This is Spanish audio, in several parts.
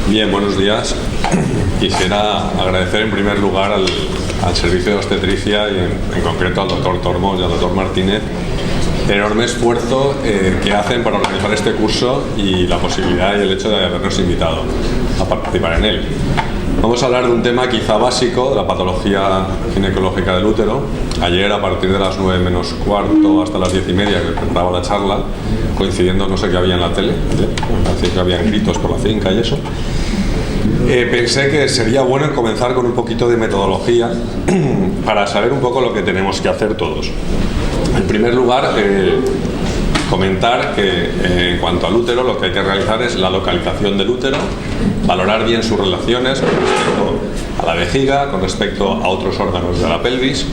Bien, buenos días. Quisiera agradecer en primer lugar al Servicio de Obstetricia y en concreto al doctor Tormos y al doctor Martínez el enorme esfuerzo que hacen para organizar este curso y la posibilidad y el hecho de habernos invitado a participar en él. Vamos a hablar de un tema quizá básico, de la patología ginecológica del útero. Ayer, a partir de las 9 menos cuarto hasta las 10:30, que empezaba la charla, coincidiendo, no sé qué había en la tele, parecía que habían gritos por la finca y eso. Pensé que sería bueno comenzar con un poquito de metodología para saber un poco lo que tenemos que hacer todos. En primer lugar, comentar que en cuanto al útero lo que hay que realizar es la localización del útero, valorar bien sus relaciones con respecto a la vejiga, con respecto a otros órganos de la pelvis,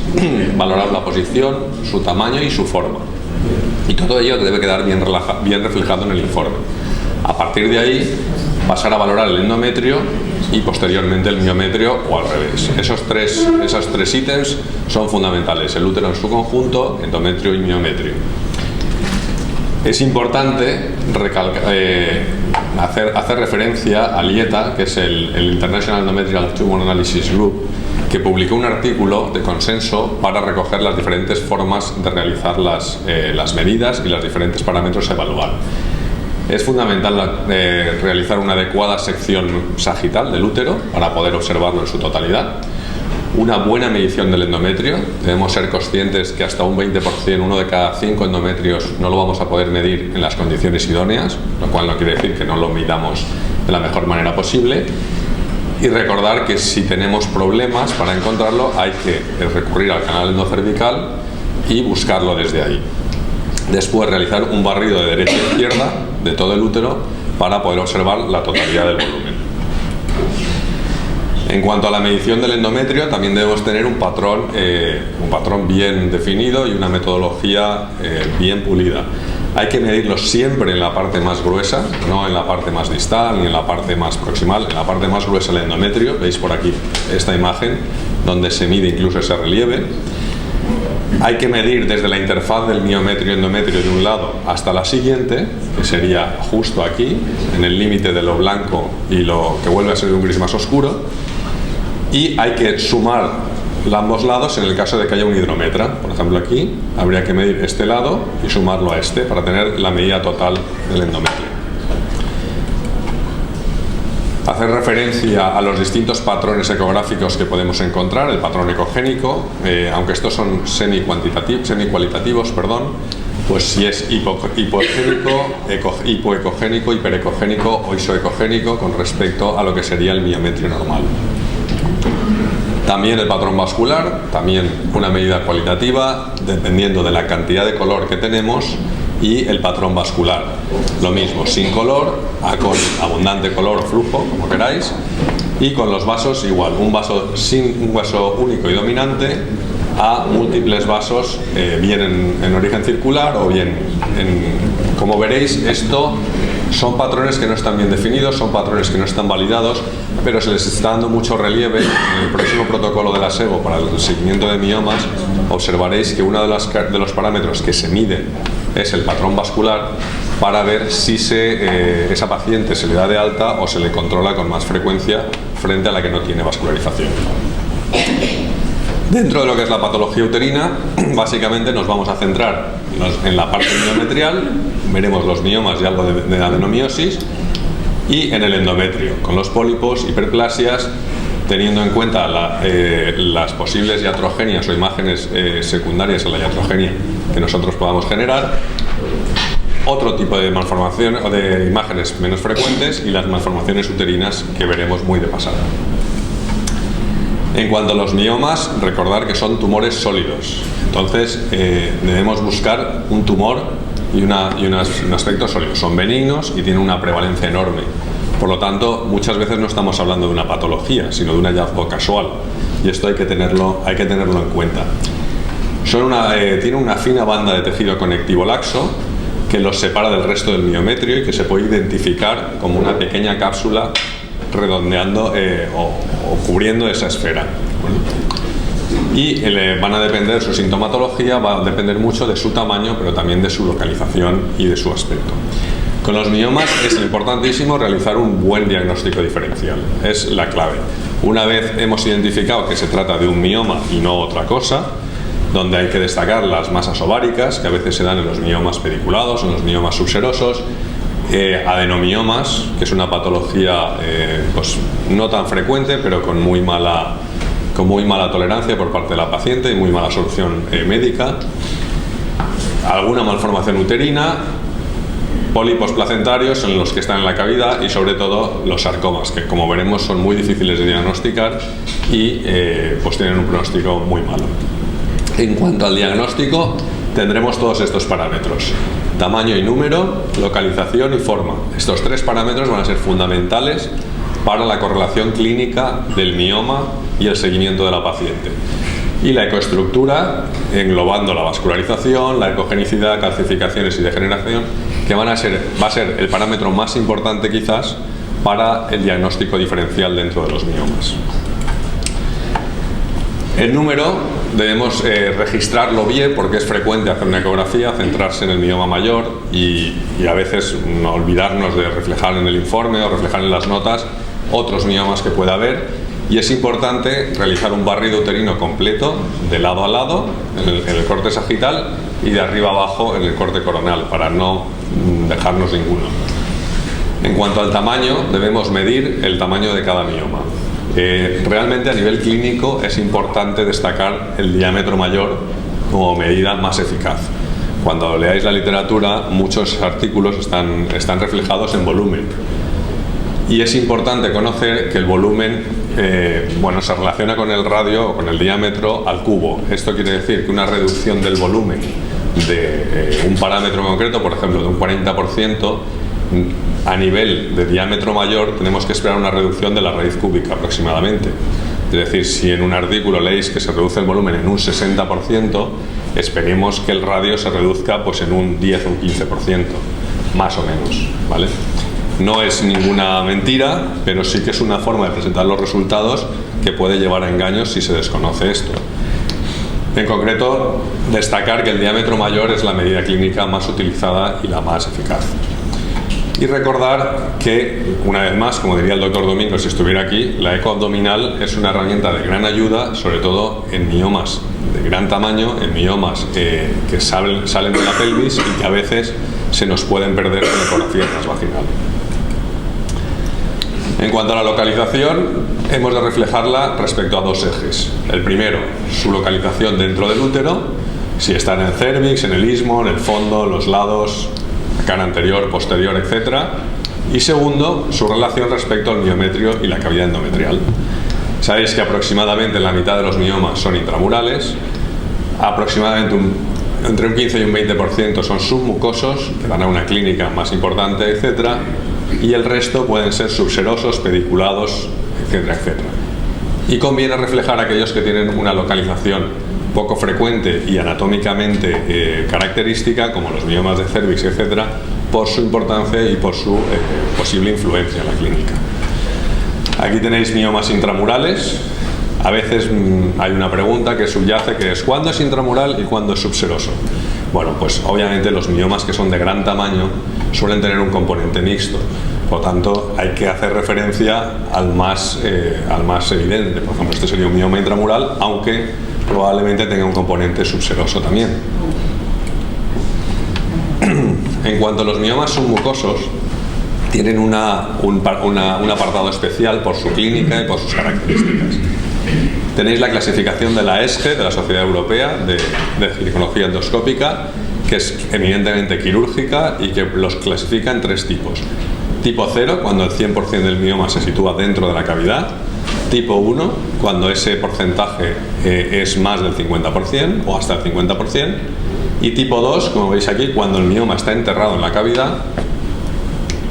valorar la posición, su tamaño y su forma. Y todo ello debe quedar bien reflejado en el informe. A partir de ahí, pasar a valorar el endometrio y posteriormente el miometrio o al revés. Esos tres ítems son fundamentales: el útero en su conjunto, endometrio y miometrio. Es importante hacer referencia al IETA, que es el International Endometrial Tumor Analysis Group, que publicó un artículo de consenso para recoger las diferentes formas de realizar las medidas y los diferentes parámetros a evaluar. Es fundamental realizar una adecuada sección sagital del útero para poder observarlo en su totalidad. Una buena medición del endometrio. Debemos ser conscientes que hasta un 20%, uno de cada 5 endometrios, no lo vamos a poder medir en las condiciones idóneas, lo cual no quiere decir que no lo midamos de la mejor manera posible. Y recordar que si tenemos problemas para encontrarlo, hay que recurrir al canal endocervical y buscarlo desde ahí. Después, realizar un barrido de derecha a izquierda de todo el útero para poder observar la totalidad del volumen. En cuanto a la medición del endometrio, también debemos tener un patrón bien definido y una metodología bien pulida. Hay que medirlo siempre en la parte más gruesa, no en la parte más distal ni en la parte más proximal. En la parte más gruesa el endometrio, veis por aquí esta imagen donde se mide incluso ese relieve. Hay que medir desde la interfaz del miometrio y endometrio de un lado hasta la siguiente, que sería justo aquí, en el límite de lo blanco y lo que vuelve a ser un gris más oscuro. Y hay que sumar ambos lados en el caso de que haya un hidrometra. Por ejemplo, aquí habría que medir este lado y sumarlo a este para tener la medida total del endometrio. Hacer referencia a los distintos patrones ecográficos que podemos encontrar. El patrón ecogénico, aunque estos son semi-cualitativos, pues si es hipoecogénico, hipoecogénico, hiperecogénico o isoecogénico con respecto a lo que sería el miometrio normal. También el patrón vascular, también una medida cualitativa dependiendo de la cantidad de color que tenemos, y el patrón vascular, lo mismo, sin color a con abundante color o flujo, como queráis, y con los vasos igual, un vaso único y dominante a múltiples vasos, bien en origen circular o bien como veréis, esto son patrones que no están bien definidos, son patrones que no están validados, pero se les está dando mucho relieve. En el próximo protocolo de la SEGO para el seguimiento de miomas observaréis que uno de los parámetros que se mide es el patrón vascular, para ver si esa paciente se le da de alta o se le controla con más frecuencia frente a la que no tiene vascularización. Dentro de lo que es la patología uterina, básicamente nos vamos a centrar en la parte miometrial, veremos los miomas y algo de adenomiosis, y en el endometrio, con los pólipos, hiperplasias, teniendo en cuenta las posibles iatrogenias o imágenes secundarias a la iatrogenia que nosotros podamos generar, otro tipo de malformación o de imágenes menos frecuentes y las malformaciones uterinas que veremos muy de pasada. En cuanto a los miomas, recordar que son tumores sólidos. Entonces, debemos buscar un tumor y un aspecto sólido. Son benignos y tienen una prevalencia enorme. Por lo tanto, muchas veces no estamos hablando de una patología, sino de un hallazgo casual. Y esto hay que tenerlo en cuenta. Tienen una fina banda de tejido conectivo laxo que los separa del resto del miometrio y que se puede identificar como una pequeña cápsula redondeando o cubriendo esa esfera. Y van a depender, su sintomatología va a depender mucho de su tamaño, pero también de su localización y de su aspecto. Con los miomas es importantísimo realizar un buen diagnóstico diferencial, es la clave. Una vez hemos identificado que se trata de un mioma y no otra cosa, donde hay que destacar las masas ováricas, que a veces se dan en los miomas pediculados, en los miomas subserosos, adenomiomas, que es una patología pues no tan frecuente, pero con muy mala tolerancia por parte de la paciente y muy mala solución médica, alguna malformación uterina, pólipos placentarios en los que están en la cavidad y sobre todo los sarcomas, que como veremos son muy difíciles de diagnosticar y pues tienen un pronóstico muy malo. En cuanto al diagnóstico, tendremos todos estos parámetros: tamaño y número, localización y forma. Estos tres parámetros van a ser fundamentales para la correlación clínica del mioma y el seguimiento de la paciente. Y la ecoestructura, englobando la vascularización, la ecogenicidad, calcificaciones y degeneración, que va a ser el parámetro más importante quizás para el diagnóstico diferencial dentro de los miomas. El número debemos registrarlo bien, porque es frecuente hacer una ecografía, centrarse en el mioma mayor y a veces no olvidarnos de reflejar en el informe o reflejar en las notas otros miomas que pueda haber. Y es importante realizar un barrido uterino completo, de lado a lado, en el corte sagital, y de arriba abajo en el corte coronal, para no dejarnos ninguno. En cuanto al tamaño, debemos medir el tamaño de cada mioma. Realmente a nivel clínico es importante destacar el diámetro mayor como medida más eficaz. Cuando leáis la literatura, muchos artículos están reflejados en volumen. Y es importante conocer que el volumen se relaciona con el radio o con el diámetro al cubo. Esto quiere decir que una reducción del volumen de un parámetro concreto, por ejemplo de un 40%, a nivel de diámetro mayor tenemos que esperar una reducción de la raíz cúbica aproximadamente. Es decir, si en un artículo leéis que se reduce el volumen en un 60%, esperemos que el radio se reduzca pues en un 10 o un 15%, más o menos, ¿vale? No es ninguna mentira, pero sí que es una forma de presentar los resultados que puede llevar a engaños si se desconoce esto. En concreto, destacar que el diámetro mayor es la medida clínica más utilizada y la más eficaz. Y recordar que, una vez más, como diría el doctor Domingo si estuviera aquí, la eco abdominal es una herramienta de gran ayuda, sobre todo en miomas de gran tamaño, en miomas que salen de la pelvis y que a veces se nos pueden perder en la ecografía transvaginal. En cuanto a la localización, hemos de reflejarla respecto a dos ejes. El primero, su localización dentro del útero, si está en el cérvix, en el istmo, en el fondo, en los lados, cara anterior, posterior, etc. Y segundo, su relación respecto al miometrio y la cavidad endometrial. Sabéis que aproximadamente la mitad de los miomas son intramurales, aproximadamente entre un 15 y un 20% son submucosos, que dan a una clínica más importante, etc. Y el resto pueden ser subserosos, pediculados, etcétera, etcétera. Y reflejar aquellos que tienen una localización poco frecuente y anatómicamente característica, como los miomas de cérvix, etcétera, por su importancia y por su posible influencia en la clínica. Aquí tenéis miomas intramurales. A veces hay una pregunta que subyace, que es ¿cuándo es intramural y cuándo es subseroso? Bueno, pues obviamente los miomas que son de gran tamaño suelen tener un componente mixto. Por lo tanto, hay que hacer referencia al más evidente. Por ejemplo, este sería un mioma intramural, aunque probablemente tenga un componente subseroso también. En cuanto a los miomas submucosos, tienen un apartado especial por su clínica y por sus características. Tenéis la clasificación de la ESGE, de la Sociedad Europea de Ginecología Endoscópica, que es eminentemente quirúrgica y que los clasifica en tres tipos. Tipo 0, cuando el 100% del mioma se sitúa dentro de la cavidad. Tipo 1, cuando ese porcentaje es más del 50% o hasta el 50%. Y tipo 2, como veis aquí, cuando el mioma está enterrado en la cavidad,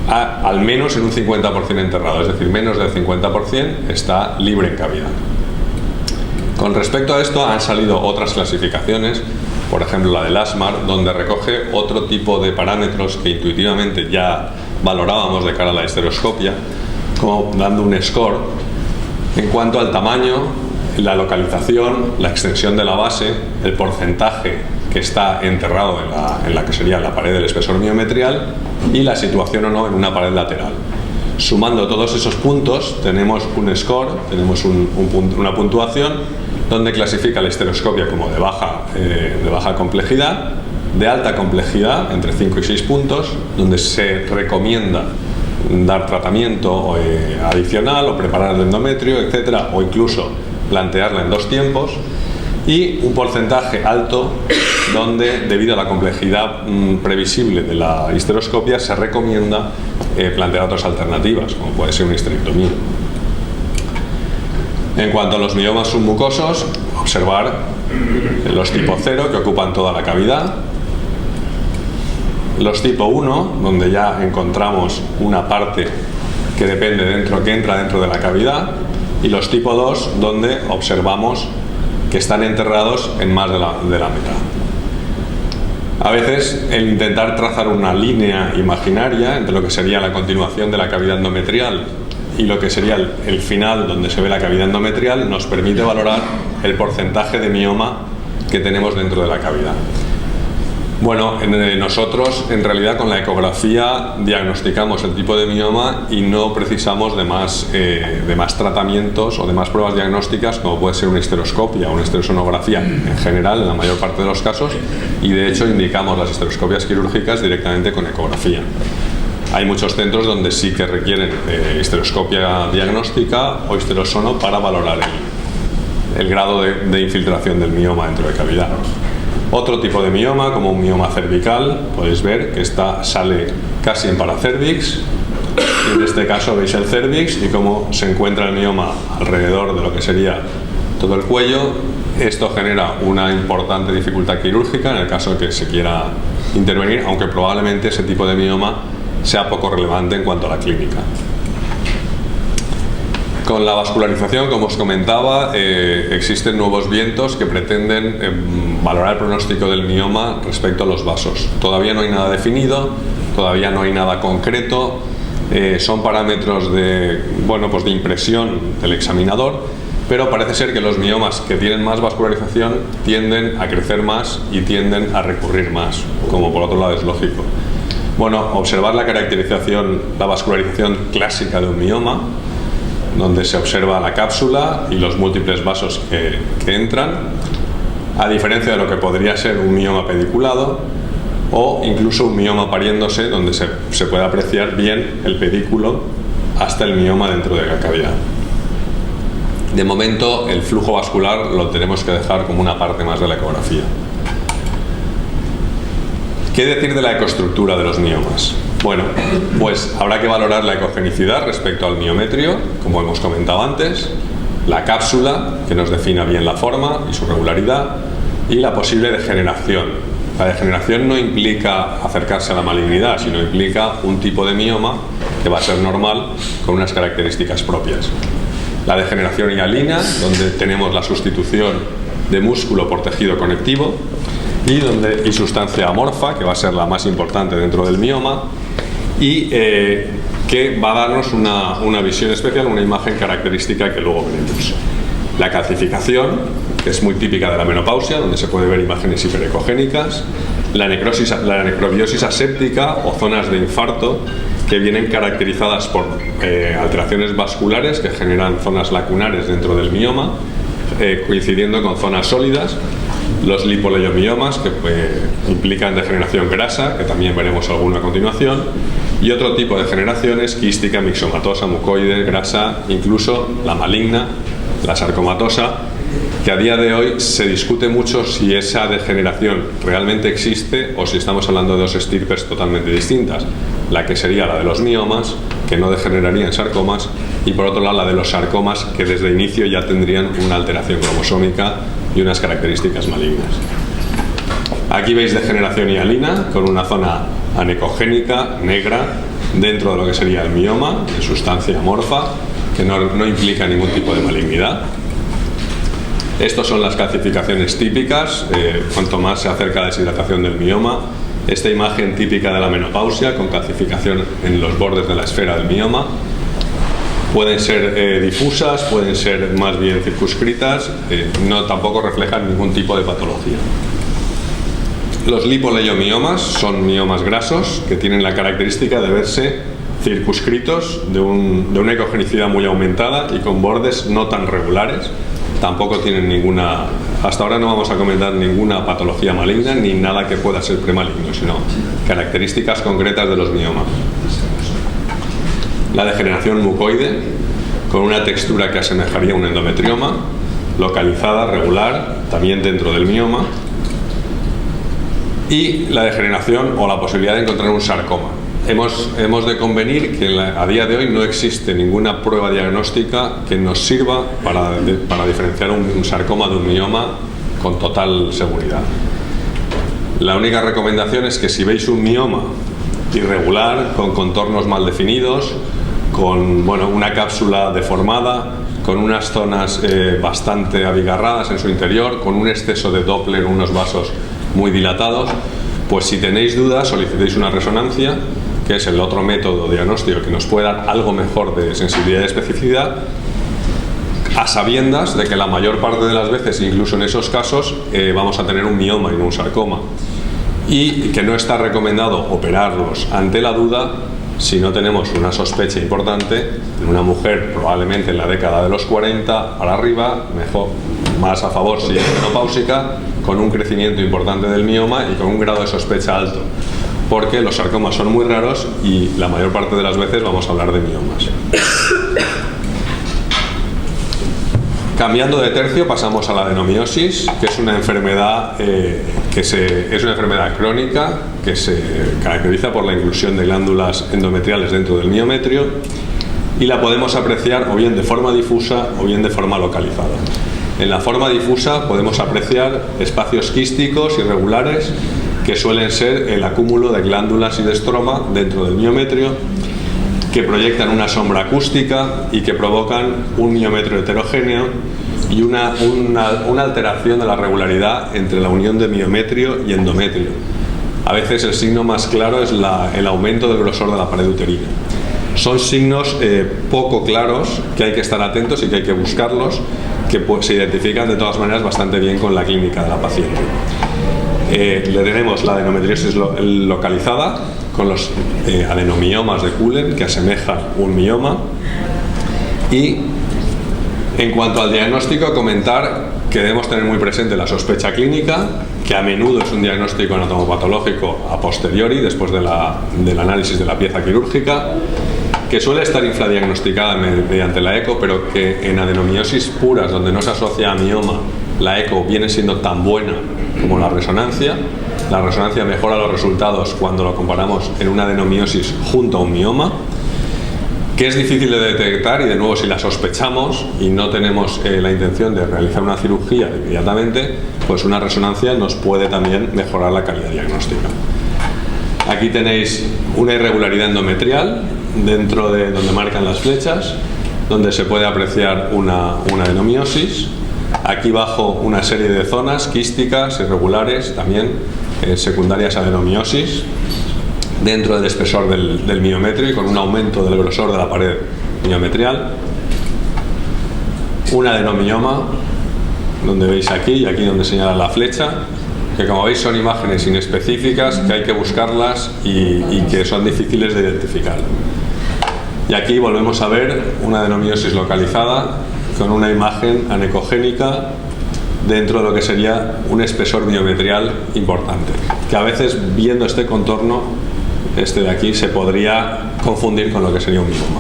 al menos en un 50% enterrado, es decir, menos del 50% está libre en cavidad. Con respecto a esto han salido otras clasificaciones, por ejemplo la del ASMAR, donde recoge otro tipo de parámetros que intuitivamente ya valorábamos de cara a la histeroscopia, como dando un score en cuanto al tamaño, la localización, la extensión de la base, el porcentaje que está enterrado en la que sería la pared del espesor miometrial y la situación o no en una pared lateral. Sumando todos esos puntos tenemos un score, tenemos una puntuación donde clasifica la histeroscopia como de baja complejidad, de alta complejidad entre 5 y 6 puntos, donde se recomienda dar tratamiento adicional o preparar el endometrio, etcétera, o incluso plantearla en 2 tiempos, y un porcentaje alto donde, debido a la complejidad previsible de la histeroscopia, se recomienda plantear otras alternativas, como puede ser una histerectomía. En cuanto a los miomas submucosos, observar los tipo 0, que ocupan toda la cavidad, los tipo 1, donde ya encontramos una parte que entra dentro de la cavidad, y los tipo 2, donde observamos que están enterrados en más de la mitad. A veces el intentar trazar una línea imaginaria entre lo que sería la continuación de la cavidad endometrial y lo que sería el final donde se ve la cavidad endometrial nos permite valorar el porcentaje de mioma que tenemos dentro de la cavidad. Bueno, nosotros en realidad con la ecografía diagnosticamos el tipo de mioma y no precisamos de más tratamientos o de más pruebas diagnósticas, como puede ser una histeroscopia o una histerosonografía en general, en la mayor parte de los casos, y de hecho indicamos las histeroscopias quirúrgicas directamente con ecografía. Hay muchos centros donde sí que requieren histeroscopia diagnóstica o histerosono para valorar el grado de infiltración del mioma dentro de cavidad. Otro tipo de mioma, como un mioma cervical, podéis ver que sale casi en paracervix, y en este caso veis el cervix y cómo se encuentra el mioma alrededor de lo que sería todo el cuello. Esto genera una importante dificultad quirúrgica en el caso de que se quiera intervenir, aunque probablemente ese tipo de mioma sea poco relevante en cuanto a la clínica. Con la vascularización, como os comentaba, existen nuevos vientos que pretenden valorar el pronóstico del mioma respecto a los vasos. Todavía no hay nada definido, todavía no hay nada concreto, son parámetros de impresión del examinador, pero parece ser que los miomas que tienen más vascularización tienden a crecer más y tienden a recurrir más, como por otro lado es lógico. Bueno, observar la caracterización, la vascularización clásica de un mioma, donde se observa la cápsula y los múltiples vasos que entran, a diferencia de lo que podría ser un mioma pediculado o incluso un mioma pariéndose, donde se puede apreciar bien el pedículo hasta el mioma dentro de la cavidad. De momento, el flujo vascular lo tenemos que dejar como una parte más de la ecografía. ¿Qué decir de la ecoestructura de los miomas? Bueno, pues habrá que valorar la ecogenicidad respecto al miometrio, como hemos comentado antes, la cápsula, que nos defina bien la forma y su regularidad, y la posible degeneración. La degeneración no implica acercarse a la malignidad, sino implica un tipo de mioma que va a ser normal con unas características propias. La degeneración hialina, donde tenemos la sustitución de músculo por tejido conectivo, y sustancia amorfa, que va a ser la más importante dentro del mioma, y que va a darnos una visión especial, una imagen característica que luego veremos. La calcificación, que es muy típica de la menopausia, donde se puede ver imágenes hiperecogénicas, la necrobiosis aséptica o zonas de infarto, que vienen caracterizadas por alteraciones vasculares que generan zonas lacunares dentro del mioma, coincidiendo con zonas sólidas. Los lipoleiomiomas, que implican degeneración grasa, que también veremos alguna a continuación, y otro tipo de degeneraciones, quística, mixomatosa, mucoide, grasa, incluso la maligna, la sarcomatosa, que a día de hoy se discute mucho si esa degeneración realmente existe o si estamos hablando de dos estirpes totalmente distintas. La que sería la de los miomas, que no degeneraría en sarcomas, y por otro lado la de los sarcomas, que desde el inicio ya tendrían una alteración cromosómica y unas características malignas. Aquí veis degeneración hialina con una zona anecogénica negra dentro de lo que sería el mioma, de sustancia amorfa, que no implica ningún tipo de malignidad. Estas son las calcificaciones típicas, cuanto más se acerca la deshidratación del mioma. Esta imagen típica de la menopausia, con calcificación en los bordes de la esfera del mioma. Pueden ser difusas, pueden ser más bien circunscritas, tampoco reflejan ningún tipo de patología. Los lipoleiomiomas son miomas grasos que tienen la característica de verse circunscritos, de una ecogenicidad muy aumentada y con bordes no tan regulares. Tampoco tienen ninguna, hasta ahora no vamos a comentar ninguna patología maligna ni nada que pueda ser premaligno, sino características concretas de los miomas. La degeneración mucoide, con una textura que asemejaría a un endometrioma, localizada, regular, también dentro del mioma. Y la degeneración o la posibilidad de encontrar un sarcoma. Hemos de convenir que a día de hoy no existe ninguna prueba diagnóstica que nos sirva para diferenciar un sarcoma de un mioma con total seguridad. La única recomendación es que si veis un mioma irregular, con contornos mal definidos, con una cápsula deformada, con unas zonas bastante abigarradas en su interior, con un exceso de Doppler, unos vasos muy dilatados, pues si tenéis dudas solicitéis una resonancia, que es el otro método diagnóstico que nos puede dar algo mejor de sensibilidad y especificidad, a sabiendas de que la mayor parte de las veces, incluso en esos casos, vamos a tener un mioma y no un sarcoma, y que no está recomendado operarlos ante la duda si no tenemos una sospecha importante en una mujer probablemente en la década de los 40 para arriba, mejor, más a favor si es menopáusica, con un crecimiento importante del mioma y con un grado de sospecha alto, porque los sarcomas son muy raros y la mayor parte de las veces vamos a hablar de miomas. Cambiando de tercio, pasamos a la adenomiosis, que es una enfermedad es una enfermedad crónica que se caracteriza por la inclusión de glándulas endometriales dentro del miometrio, y la podemos apreciar o bien de forma difusa o bien de forma localizada. En la forma difusa podemos apreciar espacios quísticos irregulares que suelen ser el acúmulo de glándulas y de estroma dentro del miometrio, que proyectan una sombra acústica y que provocan un miometrio heterogéneo y una alteración de la regularidad entre la unión de miometrio y endometrio. A veces el signo más claro es el aumento del grosor de la pared uterina. Son signos poco claros, que hay que estar atentos y que hay que buscarlos, que se identifican de todas maneras bastante bien con la clínica de la paciente. Le tenemos la adenomiosis localizada con los adenomiomas de Cullen, que asemejan un mioma. Y en cuanto al diagnóstico, comentar que debemos tener muy presente la sospecha clínica, que a menudo es un diagnóstico anatomopatológico a posteriori, después del análisis de la pieza quirúrgica, que suele estar infradiagnosticada mediante la eco, pero que en adenomiosis puras, donde no se asocia a mioma, la eco viene siendo tan buena como la resonancia. La resonancia mejora los resultados cuando lo comparamos en una adenomiosis junto a un mioma, que es difícil de detectar, y de nuevo, si la sospechamos y no tenemos la intención de realizar una cirugía inmediatamente, pues una resonancia nos puede también mejorar la calidad diagnóstica. Aquí tenéis una irregularidad endometrial dentro de donde marcan las flechas, donde se puede apreciar una adenomiosis. Aquí bajo una serie de zonas quísticas, irregulares, también secundarias a adenomiosis, dentro del espesor del miometrio y con un aumento del grosor de la pared miometrial. Un adenomioma, donde veis aquí y aquí donde señala la flecha, que como veis son imágenes inespecíficas, que hay que buscarlas y que son difíciles de identificar. Y aquí volvemos a ver una adenomiosis localizada con una imagen anecogénica dentro de lo que sería un espesor miometrial importante, que a veces, viendo este contorno, este de aquí, se podría confundir con lo que sería un mioma.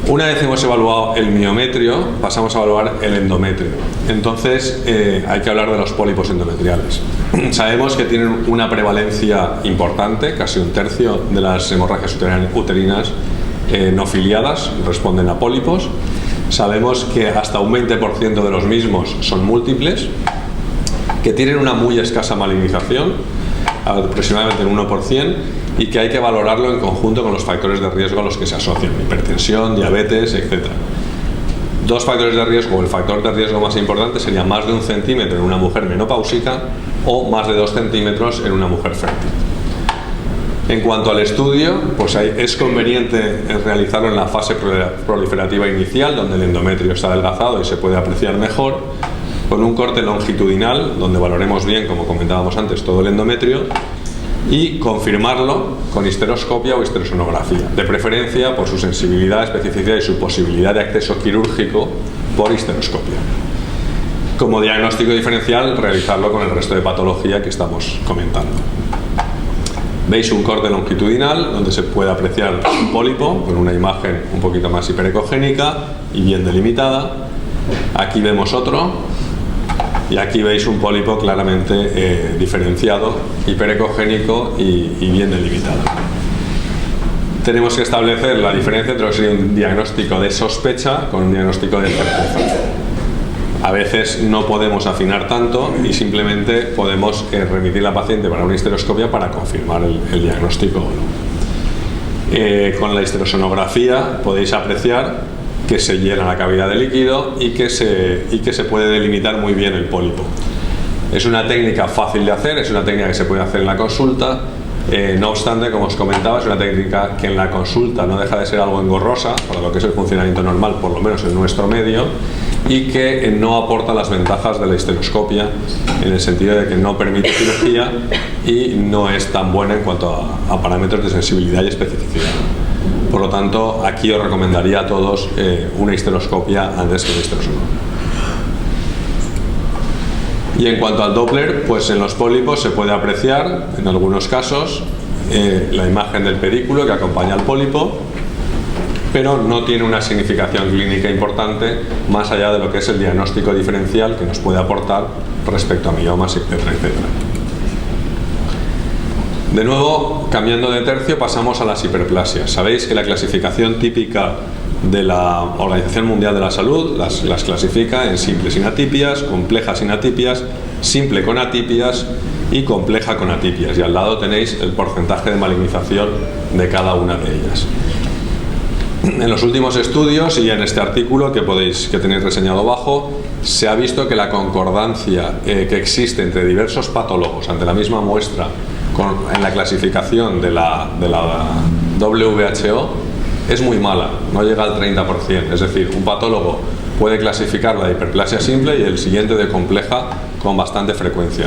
Una vez hemos evaluado el miometrio, pasamos a evaluar el endometrio. Entonces hay que hablar de los pólipos endometriales. Sabemos que tienen una prevalencia importante, casi un tercio de las hemorragias uterinas no filiadas responden a pólipos. Sabemos que hasta un 20% de los mismos son múltiples, que tienen una muy escasa malignización, aproximadamente el 1%, y que hay que valorarlo en conjunto con los factores de riesgo a los que se asocian: hipertensión, diabetes, etc. Dos factores de riesgo. El factor de riesgo más importante sería más de 1 centímetro en una mujer menopáusica o más de 2 centímetros en una mujer fértil. En cuanto al estudio, pues es conveniente realizarlo en la fase proliferativa inicial, donde el endometrio está adelgazado y se puede apreciar mejor, con un corte longitudinal, donde valoremos bien, como comentábamos antes, todo el endometrio, y confirmarlo con histeroscopia o histerosonografía, de preferencia por su sensibilidad, especificidad y su posibilidad de acceso quirúrgico por histeroscopia. Como diagnóstico diferencial, realizarlo con el resto de patología que estamos comentando. Veis un corte longitudinal donde se puede apreciar un pólipo con una imagen un poquito más hiperecogénica y bien delimitada. Aquí vemos otro y aquí veis un pólipo claramente diferenciado, hiperecogénico y bien delimitado. Tenemos que establecer la diferencia entre lo que sería un diagnóstico de sospecha con un diagnóstico de certeza. A veces no podemos afinar tanto y simplemente podemos remitir a la paciente para una histeroscopia para confirmar el diagnóstico o no. Con la histerosonografía podéis apreciar que se llena la cavidad de líquido y que se puede delimitar muy bien el pólipo. Es una técnica fácil de hacer, es una técnica que se puede hacer en la consulta. No obstante, como os comentaba, es una técnica que en la consulta no deja de ser algo engorrosa para lo que es el funcionamiento normal, por lo menos en nuestro medio, y que no aporta las ventajas de la histeroscopia, en el sentido de que no permite cirugía y no es tan buena en cuanto a parámetros de sensibilidad y especificidad. Por lo tanto, aquí os recomendaría a todos una histeroscopia antes que una histerosonografía. Y en cuanto al Doppler, pues en los pólipos se puede apreciar, en algunos casos, la imagen del pedículo que acompaña al pólipo, pero no tiene una significación clínica importante más allá de lo que es el diagnóstico diferencial que nos puede aportar respecto a miomas, etcétera, etcétera. De nuevo, cambiando de tercio, pasamos a las hiperplasias. Sabéis que la clasificación típica de la Organización Mundial de la Salud las clasifica en simples inatipias, complejas inatipias, simple con atipias y compleja con atipias. Y al lado tenéis el porcentaje de malignización de cada una de ellas. En los últimos estudios y en este artículo que tenéis reseñado abajo, se ha visto que la concordancia que existe entre diversos patólogos ante la misma muestra en la clasificación de la WHO es muy mala, no llega al 30%. Es decir, un patólogo puede clasificar la hiperplasia simple y el siguiente de compleja con bastante frecuencia.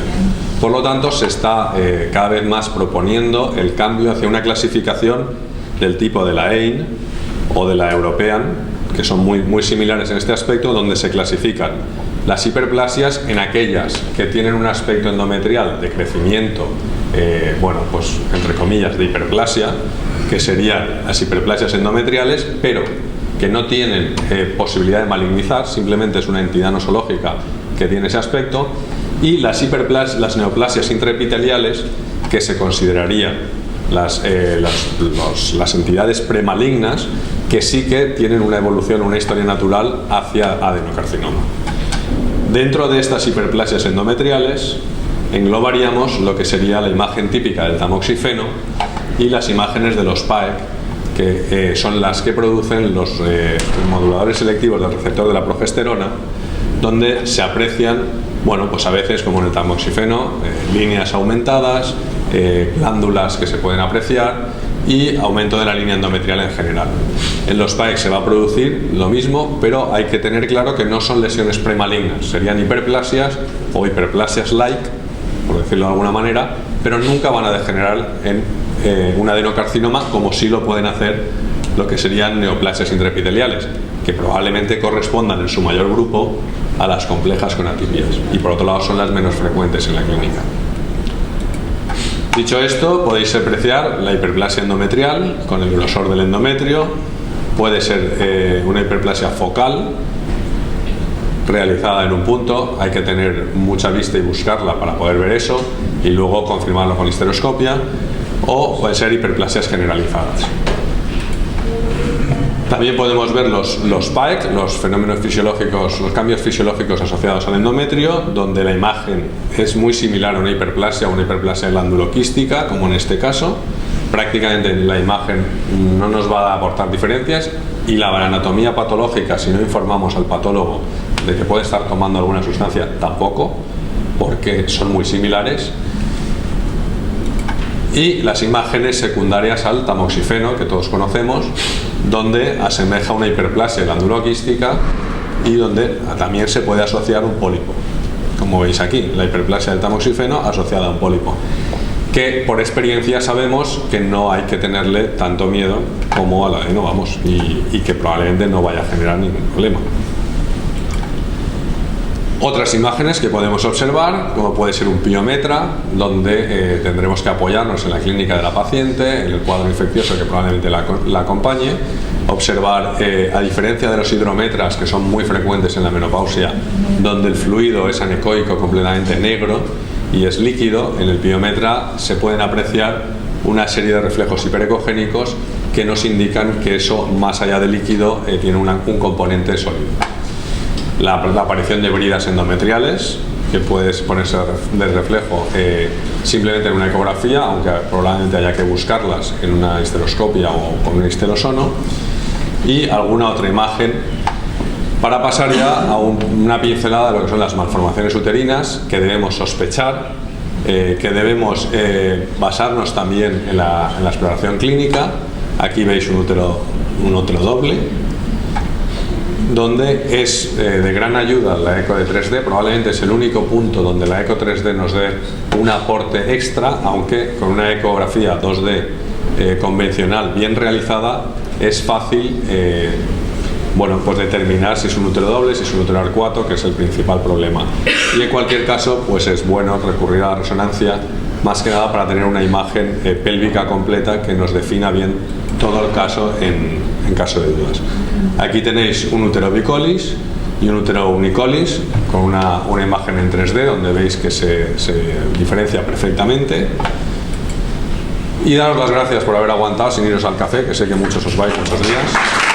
Por lo tanto, se está cada vez más proponiendo el cambio hacia una clasificación del tipo de la EIN o de la European, que son muy similares en este aspecto, donde se clasifican las hiperplasias en aquellas que tienen un aspecto endometrial de crecimiento, pues entre comillas de hiperplasia, que serían las hiperplasias endometriales, pero que no tienen posibilidad de malignizar, simplemente es una entidad nosológica que tiene ese aspecto, y las neoplasias intraepiteliales, que se considerarían las entidades premalignas, que sí que tienen una evolución, una historia natural hacia adenocarcinoma. Dentro de estas hiperplasias endometriales englobaríamos lo que sería la imagen típica del tamoxifeno y las imágenes de los PAEC, que son las que producen los moduladores selectivos del receptor de la progesterona, donde se aprecian, pues a veces, como en el tamoxifeno, líneas aumentadas, glándulas que se pueden apreciar y aumento de la línea endometrial en general. En los PAEC se va a producir lo mismo, pero hay que tener claro que no son lesiones premalignas, serían hiperplasias o hiperplasias like, por decirlo de alguna manera, pero nunca van a degenerar en un adenocarcinoma, como sí lo pueden hacer lo que serían neoplasias intraepiteliales, que probablemente correspondan en su mayor grupo a las complejas con atipias, y por otro lado son las menos frecuentes en la clínica. Dicho esto, podéis apreciar la hiperplasia endometrial con el grosor del endometrio. Puede ser una hiperplasia focal realizada en un punto, hay que tener mucha vista y buscarla para poder ver eso y luego confirmarlo con histeroscopia, o pueden ser hiperplasias generalizadas. También podemos ver los PAEC, los fenómenos fisiológicos, los cambios fisiológicos asociados al endometrio, donde la imagen es muy similar a una hiperplasia glándulo-quística, como en este caso. Prácticamente la imagen no nos va a aportar diferencias, y la anatomía patológica, si no informamos al patólogo de que puede estar tomando alguna sustancia, tampoco, porque son muy similares. Y las imágenes secundarias al tamoxifeno, que todos conocemos, donde asemeja una hiperplasia glanduloquística y donde también se puede asociar un pólipo. Como veis aquí, la hiperplasia del tamoxifeno asociada a un pólipo, que por experiencia sabemos que no hay que tenerle tanto miedo como al adeno, vamos, y que probablemente no vaya a generar ningún problema. Otras imágenes que podemos observar, como puede ser un piometra, donde tendremos que apoyarnos en la clínica de la paciente, en el cuadro infeccioso que probablemente la acompañe, observar, a diferencia de los hidrometras, que son muy frecuentes en la menopausia, donde el fluido es anecoico, completamente negro y es líquido, en el piometra se pueden apreciar una serie de reflejos hiperecogénicos que nos indican que eso, más allá de líquido, tiene un componente sólido. La aparición de bridas endometriales, que puedes ponerse de reflejo simplemente en una ecografía, aunque probablemente haya que buscarlas en una histeroscopia o con un histerosono, y alguna otra imagen, para pasar ya a una pincelada de lo que son las malformaciones uterinas, que debemos sospechar, que debemos basarnos también en la exploración clínica. Aquí veis un útero doble, donde es de gran ayuda la eco de 3D. Probablemente es el único punto donde la eco 3D nos dé un aporte extra, aunque con una ecografía 2D convencional bien realizada es fácil pues determinar si es un útero doble, si es un útero arcuato, que es el principal problema. Y en cualquier caso, pues es bueno recurrir a la resonancia, más que nada para tener una imagen pélvica completa que nos defina bien todo el caso en caso de dudas. Aquí tenéis un útero bicolis y un útero unicolis con una imagen en 3D donde veis que se diferencia perfectamente. Y daros las gracias por haber aguantado sin iros al café, que sé que muchos os vais muchos días.